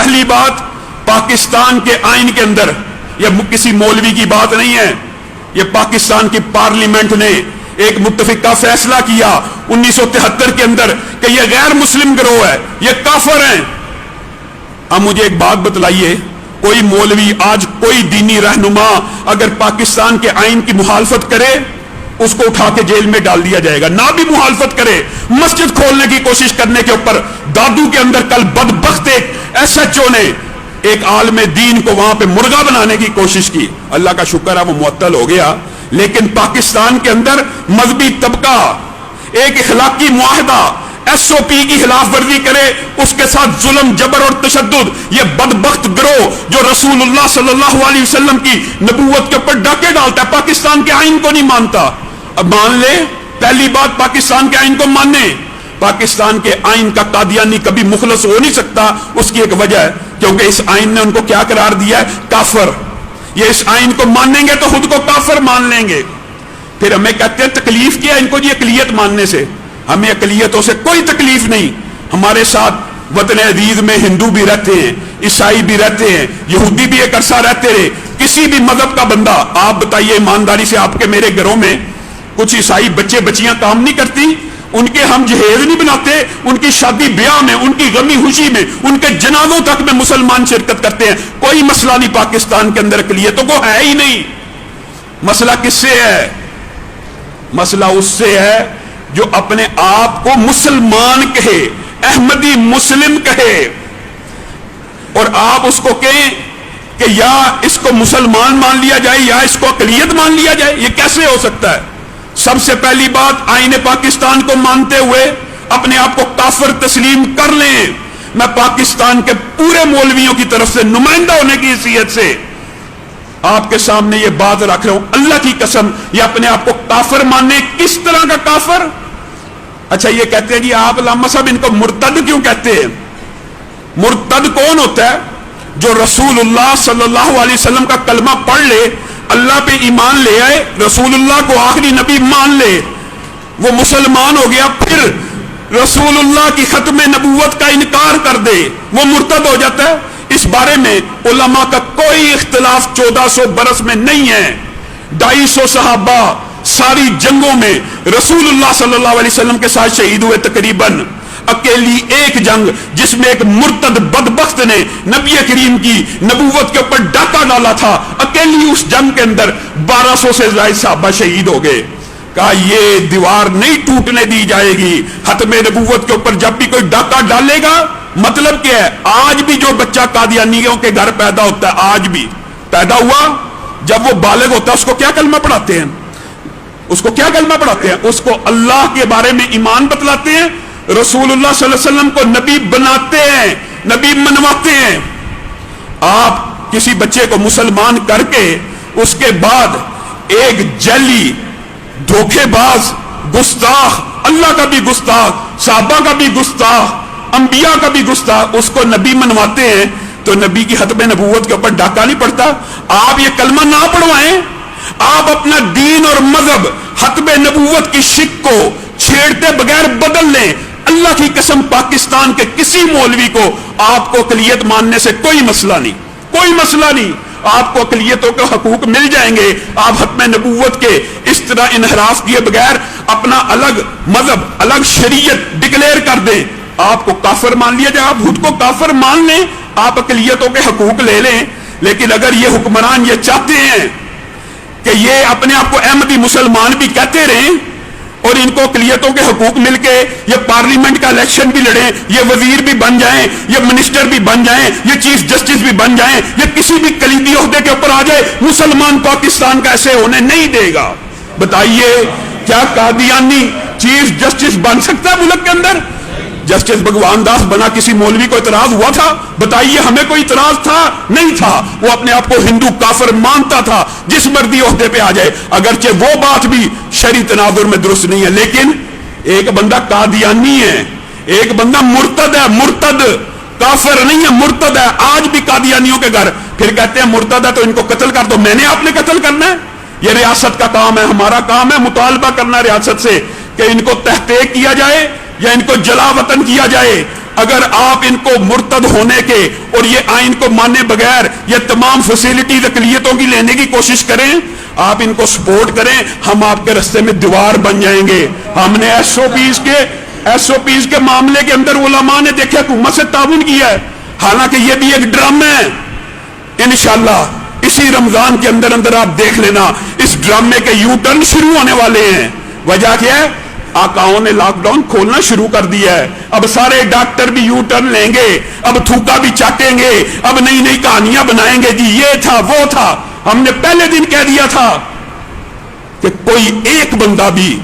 پہلی بات، پاکستان کے آئین کے اندر، یہ کسی مولوی کی بات نہیں ہے، یہ پاکستان کی پارلیمنٹ نے ایک متفقہ فیصلہ کیا 1973 کے اندر کہ یہ غیر مسلم گروہ ہے، یہ کافر ہیں۔ اب مجھے ایک بات بتلائیے، کوئی مولوی آج، کوئی دینی رہنما اگر پاکستان کے آئین کی مخالفت کرے اس کو اٹھا کے جیل میں ڈال دیا جائے گا، نہ بھی مخالفت کرے، مسجد کھولنے کی کوشش کرنے کے اوپر دادو کے اندر کل بدبخت ایک ایس ایچ او نے ایک عالم دین کو وہاں پہ مرغا بنانے کی کوشش کی، اللہ کا شکر ہے وہ معطل ہو گیا، لیکن پاکستان کے اندر مذہبی طبقہ ایک اخلاقی معاہدہ ایس او پی کی خلاف ورزی کرے، اس کے ساتھ ظلم، جبر اور تشدد، یہ بدبخت گروہ جو رسول اللہ صلی اللہ علیہ وسلم کی نبوت کے اوپر ڈاکے ڈالتا ہے، پاکستان کے آئین کو نہیں مانتا۔ اب مان لے، پہلی بات پاکستان کے آئین کو ماننے، پاکستان کے آئین کا قادیانی کبھی مخلص ہو نہیں سکتا، اس کی ایک وجہ ہے کیونکہ اس آئین نے ان کو کیا قرار دیا ہے؟ کافر۔ یہ اس آئین کو مانیں گے تو خود کو کافر مان لیں گے۔ پھر ہمیں کہتے ہیں تکلیف کیا ان کو جی اقلیت ماننے سے، ہمیں اقلیتوں سے کوئی تکلیف نہیں، ہمارے ساتھ وطن عزیز میں ہندو بھی رہتے ہیں، عیسائی بھی رہتے ہیں، یہودی بھی ایک عرصہ رہتے رہے، کسی بھی مذہب کا بندہ، آپ بتائیے ایمانداری سے، آپ کے میرے گھروں میں کچھ عیسائی بچے بچیاں کام نہیں کرتی، ان کے ہم جہیز نہیں بناتے، ان کی شادی بیاہ میں، ان کی غمی خوشی میں، ان کے جنازوں تک میں مسلمان شرکت کرتے ہیں، کوئی مسئلہ نہیں پاکستان کے اندر اقلیتوں کو ہے ہی نہیں۔ مسئلہ کس سے ہے؟ مسئلہ اس سے ہے جو اپنے آپ کو مسلمان کہے، احمدی مسلم کہے، اور آپ اس کو کہیں کہ یا اس کو مسلمان مان لیا جائے یا اس کو اقلیت مان لیا جائے، یہ کیسے ہو سکتا ہے؟ سب سے پہلی بات، آئین پاکستان کو مانتے ہوئے اپنے آپ کو کافر تسلیم کر لیں۔ میں پاکستان کے پورے مولویوں کی طرف سے نمائندہ ہونے کی حیثیت سے آپ کے سامنے یہ بات رکھ رہا ہوں، اللہ کی قسم، یہ اپنے آپ کو کافر ماننے، کس طرح کا کافر؟ اچھا یہ کہتے ہیں جی آپ علامہ صاحب ان کو مرتد کیوں کہتے ہیں؟ مرتد کون ہوتا ہے؟ جو رسول اللہ صلی اللہ علیہ وسلم کا کلمہ پڑھ لے، اللہ پہ ایمان لے آئے، رسول اللہ کو آخری نبی مان لے، وہ مسلمان ہو گیا، پھر رسول اللہ کی ختم نبوت کا انکار کر دے، وہ مرتد ہو جاتا ہے۔ اس بارے میں علماء کا کوئی اختلاف 1400 برس میں نہیں ہے، 250 صحابہ ساری جنگوں میں رسول اللہ صلی اللہ علیہ وسلم کے ساتھ شہید ہوئے، تقریباً اکیلی ایک جنگ جس میں ایک مرتد بدبخت نے نبی کریم کی نبوت کے اوپر ڈاکہ ڈالا تھا، اکیلی اس جنگ کے اندر 1200 سے زائد صحابہ شہید ہو گئے۔ کہا یہ دیوار نہیں ٹوٹنے دی جائے گی، ختم نبوت کے اوپر جب بھی کوئی ڈاکہ ڈالے گا، مطلب کیا ہے؟ آج بھی جو بچہ قادیانیوں کے گھر پیدا ہوتا ہے، آج بھی پیدا ہوا، جب وہ بالغ ہوتا ہے اس کو کیا کلمہ پڑھاتے ہیں؟ اس کو کیا کلمہ پڑھاتے ہیں؟ اس کو اللہ کے بارے میں ایمان بتلاتے ہیں، رسول اللہ صلی اللہ علیہ وسلم کو نبی بناتے ہیں، نبی منواتے ہیں۔ آپ کسی بچے کو مسلمان کر کے اس کے بعد ایک جعلی، دھوکے باز، گستاخ، اللہ کا بھی گستاخ، صحابہ کا بھی گستاخ، انبیاء کا بھی گستاخ، اس کو نبی منواتے ہیں، تو نبی کی ختم نبوت کے اوپر ڈاکہ نہیں پڑتا؟ آپ یہ کلمہ نہ پڑھوائیں، آپ اپنا دین اور مذہب ختم نبوت کی شک کو چھیڑتے بغیر بدل لیں۔ اللہ کی قسم پاکستان کے کسی مولوی کو آپ کو اقلیت ماننے سے کوئی مسئلہ نہیں، کوئی مسئلہ نہیں، آپ کو اقلیتوں کے حقوق مل جائیں گے۔ آپ ختم نبوت کے اس طرح انحراف کیے بغیر اپنا الگ مذہب، الگ شریعت ڈکلیئر کر دیں، آپ کو کافر مان لیا جائے، آپ خود کو کافر مان لیں، آپ اقلیتوں کے حقوق لے لیں۔ لیکن اگر یہ حکمران یہ چاہتے ہیں کہ یہ اپنے آپ کو احمدی مسلمان بھی کہتے رہیں اور ان کو اقلیتوں کے حقوق مل کے یہ پارلیمنٹ کا الیکشن بھی لڑیں، یہ وزیر بھی بن جائیں، یہ منسٹر بھی بن جائیں، یہ چیف جسٹس بھی بن جائیں، یہ کسی بھی کلیدی عہدے کے اوپر آ جائے، مسلمان پاکستان کا ایسے ہونے نہیں دے گا۔ بتائیے کیا قادیانی چیف جسٹس بن سکتا ہے ملک کے اندر؟ جسٹس بھگوان داس بنا، کسی مولوی کو اعتراض ہوا تھا؟ بتائیے ہمیں کوئی اعتراض تھا؟ نہیں تھا۔ وہ اپنے آپ کو ہندو کافر مانتا تھا، جس مردی عہدے پہ آ جائے، اگرچہ وہ بات بھی شرعی تناظر میں درست نہیں ہے، لیکن ایک بندہ قادیانی ہے، ایک بندہ مرتد ہے، مرتد کافر نہیں ہے، مرتد ہے۔ آج بھی قادیانیوں کے گھر پھر کہتے ہیں مرتد ہے تو ان کو قتل کر دو۔ میں نے آپ نے قتل کرنا ہے؟ یہ ریاست کا کام ہے، ہمارا کام ہے مطالبہ کرنا ریاست سے کہ ان کو تحقیق کیا جائے یا ان کو جلا وطن کیا جائے۔ اگر آپ ان کو مرتد ہونے کے اور یہ آئین کو مانے بغیر یہ تمام فیسلٹیز اقلیتوں کی لینے کی کوشش کریں، آپ ان کو سپورٹ کریں، ہم آپ کے رستے میں دیوار بن جائیں گے۔ ہم نے ایس او پیز کے معاملے کے اندر علماء نے دیکھا حکومت سے تعاون کیا ہے، حالانکہ یہ بھی ایک ڈرامہ ہے۔ انشاءاللہ اسی رمضان کے اندر اندر آپ دیکھ لینا اس ڈرامے کے یو ٹرن شروع ہونے والے ہیں۔ وجہ کیا ہے؟ آقاؤں نے لاک ڈاؤن کھولنا شروع کر دیا ہے، اب سارے ڈاکٹر بھی یو ٹرن لیں گے، اب تھوکا بھی چاٹیں گے، اب نئی نئی کہانیاں بنائیں گے، جی یہ تھا وہ تھا۔ ہم نے پہلے دن کہہ دیا تھا کہ کوئی ایک بندہ بھی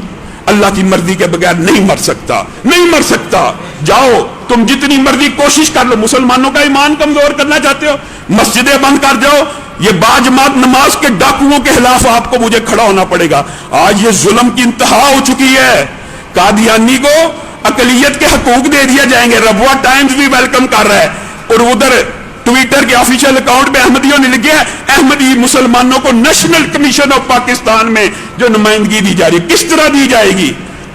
اللہ کی مرضی کے بغیر نہیں مر سکتا، نہیں مر سکتا۔ جاؤ تم جتنی مرضی کوشش کر لو، مسلمانوں کا ایمان کمزور کرنا چاہتے ہو، مسجدیں بند کر جاؤ، یہ باجماعت نماز کے ڈاکوؤں کے خلاف آپ کو مجھے کھڑا ہونا پڑے گا۔ آج یہ ظلم کی انتہا ہو چکی ہے، قادیانی کو اقلیت کے حقوق دے دیا جائیں گے۔ ربوہ ٹائمز بھی ویلکم کر رہا ہے، اور ادھر ٹویٹر کے آفیشیل اکاؤنٹ پہ احمدیوں نے لکھا ہے احمدی مسلمانوں کو نیشنل کمیشن آف پاکستان میں جو نمائندگی دی جا رہی، کس طرح دی جائے گی؟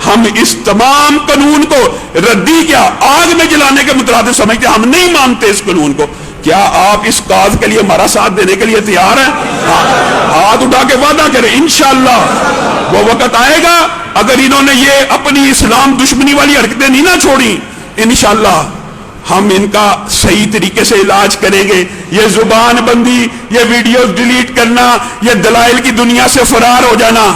ہم اس تمام قانون کو ردی کیا آگ میں جلانے کے مترادف سمجھتے ہیں، ہم نہیں مانتے اس قانون کو۔ کیا آپ اس کاز کے لیے ہمارا ساتھ دینے کے لیے تیار ہیں؟ ہاتھ اٹھا کے وعدہ کریں، انشاءاللہ وہ وقت آئے گا اگر انہوں نے یہ اپنی اسلام دشمنی والی حرکتیں نہیں نہ چھوڑی، انشاءاللہ ہم ان کا صحیح طریقے سے علاج کریں گے۔ یہ زبان بندی، یہ ویڈیوز ڈیلیٹ کرنا، یہ دلائل کی دنیا سے فرار ہو جانا،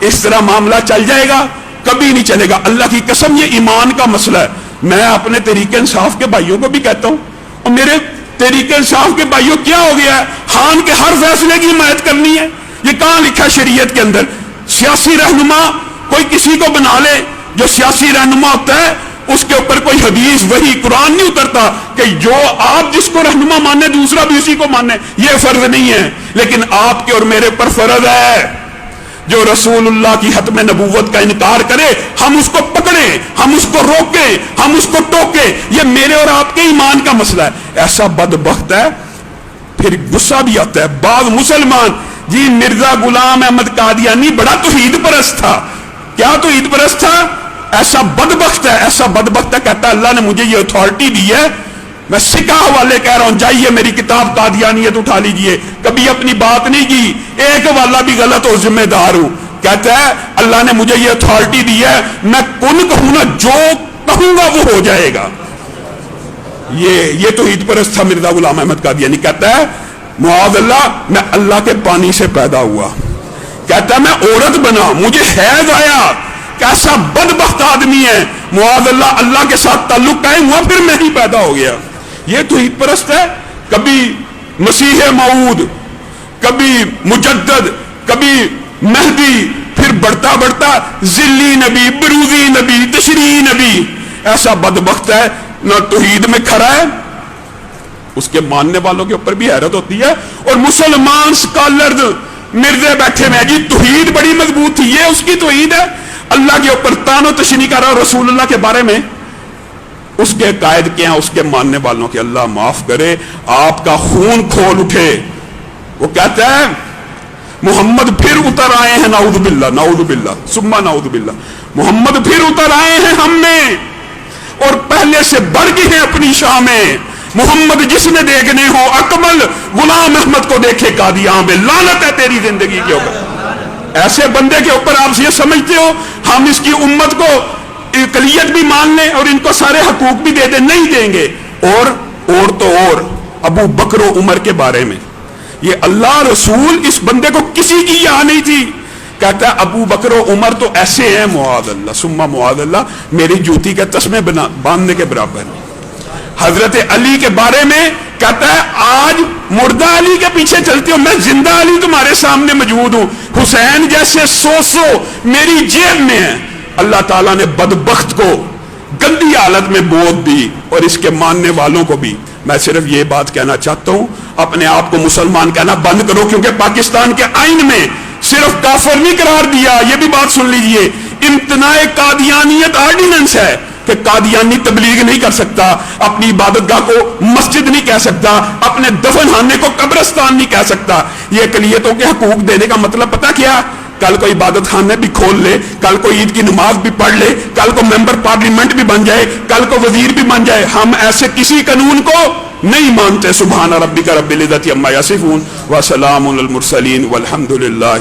اس طرح معاملہ چل جائے گا؟ کبھی نہیں چلے گا۔ اللہ کی قسم یہ ایمان کا مسئلہ ہے۔ میں اپنے تحریک انصاف کے بھائیوں کو بھی کہتا ہوں، اور میرے تحریک انصاف کے بھائیوں کیا ہو گیا ہے خان کے ہر فیصلے کی حمایت کرنی ہے؟ یہ کہاں لکھا شریعت کے اندر؟ سیاسی رہنما کوئی کسی کو بنا لے، جو سیاسی رہنما ہوتا ہے اس کے اوپر کوئی حدیث وہی قرآن نہیں اترتا کہ جو آپ جس کو رہنما مانے دوسرا بھی اسی کو مانے، یہ فرض نہیں ہے۔ لیکن آپ کے اور میرے پر فرض ہے، جو رسول اللہ کی ختم نبوت کا انکار کرے ہم اس کو پکڑیں، ہم اس کو روکیں، ہم اس کو ٹوکیں۔ یہ میرے اور آپ کے ایمان کا مسئلہ ہے۔ ایسا بدبخت ہے، پھر غصہ بھی آتا ہے بعض مسلمان، جی مرزا غلام احمد قادیانی بڑا توحید پرست تھا۔ کیا توحید پرست تھا؟ ایسا بدبخت ہے، ایسا بدبخت ہے، کہتا ہے اللہ نے مجھے یہ اتھارٹی دی ہے، میں سکہ حوالے کہہ رہا ہوں، جائیے میری کتاب قادیانیت اٹھا لیجئے۔ کبھی اپنی بات نہیں کی، ایک والا بھی غلط ہو ذمہ دار ہوں۔ کہتا ہے اللہ نے مجھے یہ اتھارٹی دی ہے، میں کن کہوں نا، جو کہوں گا وہ ہو جائے گا۔ یہ توحید پرست تھا مرزا غلام احمد قادیانی۔ کہتا ہے معاذ اللہ میں اللہ کے پانی سے پیدا ہوا، کہتا ہے میں عورت بنا، مجھے حیض آیا۔ کیسا بدبخت آدمی ہے، معاذ اللہ اللہ کے ساتھ تعلق قائم ہوا پھر میں ہی پیدا ہو گیا۔ یہ توحید پرست ہے۔ کبھی مسیح موعود، کبھی مجدد، کبھی مہدی، پھر بڑھتا بڑھتا ذلی نبی، بروزی نبی، تشریعی نبی۔ ایسا بدبخت ہے، نہ توحید میں کھڑا ہے، اس کے ماننے والوں کے اوپر بھی حیرت ہوتی ہے۔ اور مسلمان سکالرز مرزے بیٹھے میں، جی توحید بڑی مضبوط تھی، یہ اس کی توحید ہے۔ اللہ کے اوپر تان و تشنیع کر رہا ہے، رسول اللہ کے بارے میں اس کے قائد کیا ہیں، اس کے ماننے والوں کے اللہ معاف کرے، آپ کا خون کھول اٹھے۔ وہ کہتا ہے محمد پھر اتر آئے ہیں، نعوذ باللہ نعوذ باللہ ثم نعوذ باللہ، محمد پھر اتر آئے ہیں ہم میں اور پہلے سے بڑھ گئے ہیں اپنی شاہ میں۔ محمد جس نے دیکھنے ہو اکمل، غلام احمد کو دیکھے قادیاں میں، لعنت ہے تیری زندگی کے اوپر۔ ایسے بندے کے اوپر آپ یہ سمجھتے ہو ہم اس کی امت کو اقلیت بھی مان لیں اور ان کو سارے حقوق بھی دے دیں؟ نہیں دیں گے۔ اور ابو بکر و عمر کے بارے میں یہ اللہ رسول اس بندے کو کسی کی یاد نہیں تھی، کہتا ہے ابو بکر و عمر تو ایسے ہیں معاذ اللہ ثم معاذ اللہ، میری جوتی کے تسمے باندھنے کے برابر۔ حضرت علی کے بارے میں کہتا ہے آج مردہ علی کے پیچھے چلتے ہو، میں زندہ علی تمہارے سامنے موجود ہوں، حسین جیسے سو میری جیب میں ہے۔ اللہ تعالیٰ نے بدبخت کو گندی حالت میں بوت دی اور اس کے ماننے والوں کو بھی۔ میں صرف یہ بات کہنا چاہتا ہوں، اپنے آپ کو مسلمان کہنا بند کرو، کیونکہ پاکستان کے آئین میں صرف کافر نہیں قرار دیا، یہ بھی بات سن لیجئے، امتناع قادیانیت آرڈیننس ہے کہ قادیانی تبلیغ نہیں کر سکتا، اپنی عبادت گاہ کو مسجد نہیں کہہ سکتا، اپنے دفن خانے کو قبرستان نہیں کہہ سکتا۔ یہ اقلیتوں کے حقوق دینے کا مطلب پتہ کیا؟ کل کو عبادت خانے بھی کھول لے، کل کو عید کی نماز بھی پڑھ لے، کل کو ممبر پارلیمنٹ بھی بن جائے، کل کو وزیر بھی بن جائے، ہم ایسے کسی قانون کو نہیں مانتے. سبحان ربک رب العزت عما یصفون وسلام علی المرسلین والحمد للہ.